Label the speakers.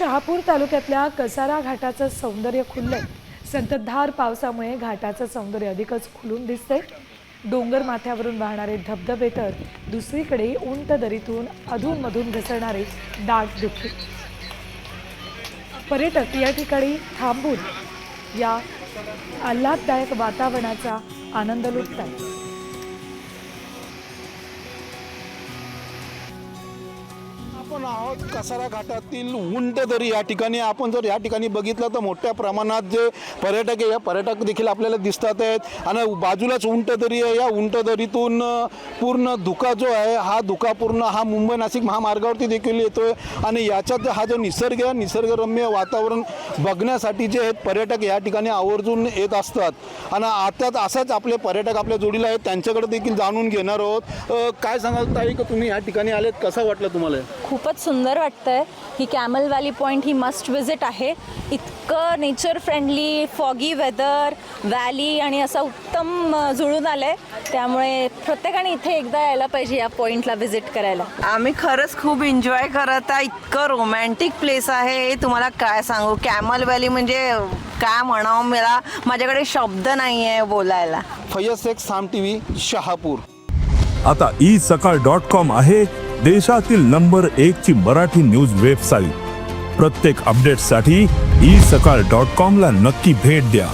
Speaker 1: शहापूर तालुक्यातल्या कसारा घाटाचं सौंदर्य खुललंय। संततधार पावसामुळे घाटाचं सौंदर्य अधिकच खुलून दिसतंय। डोंगर माथ्यावरून वाहणारे धबधबे तर दुसरीकडे उंट दरीतून अधूनमधून घसरणारे दाट धुके। पर्यटक या ठिकाणी थांबून या आल्हाददायक वातावरणाचा आनंद लुटतात।
Speaker 2: आपण आहोत कसारा घाटातील उंट दरी या ठिकाणी। आपण जर या ठिकाणी बघितलं तर मोठ्या प्रमाणात जे पर्यटक आहे या पर्यटक देखील आपल्याला दिसतात आहेत आणि बाजूलाच उंट दरी आहे। या उंट दरीतून पूर्ण धुका जो आहे हा धुका पूर्ण हा मुंबई नाशिक महामार्गावरती देखील येतोय आणि याच्यात हा जो निसर्ग आहे निसर्गरम्य वातावरण बघण्यासाठी जे आहेत पर्यटक या ठिकाणी आवर्जून येत असतात आणि आता असाच आपले पर्यटक आपल्या जोडीला आहेत त्यांच्याकडे देखील जाणून घेणार आहोत। काय सांगाल ताई की तुम्ही या ठिकाणी आलेत, कसं वाटलं तुम्हाला?
Speaker 3: खूपच सुंदर वाटतंय। ही कॅमल व्हॅली पॉइंट ही मस्ट विजिट आहे। इतकं nature friendly, foggy weather, valley आणि असं उत्तम जुळून आलंय, त्यामुळे प्रत्येकाने इथे एकदा यायला पाहिजे या पॉइंटला विजिट करायला।
Speaker 4: आम्ही खरंच खूप एन्जॉय करत आहे। इतकं रोमॅन्टिक प्लेस आहे, तुम्हाला काय सांगू। कॅमल व्हॅली म्हणजे काय म्हणावं, माझ्याकडे शब्द नाही आहे बोलायला।
Speaker 2: फैयद शेख, साम टीव्ही, शहापूर।
Speaker 5: आता isakal.com आहे देशातील नंबर 1 ची मराठी न्यूज वेबसाईट। प्रत्येक अपडेटसाठी isakal.com ला नक्की भेट द्या।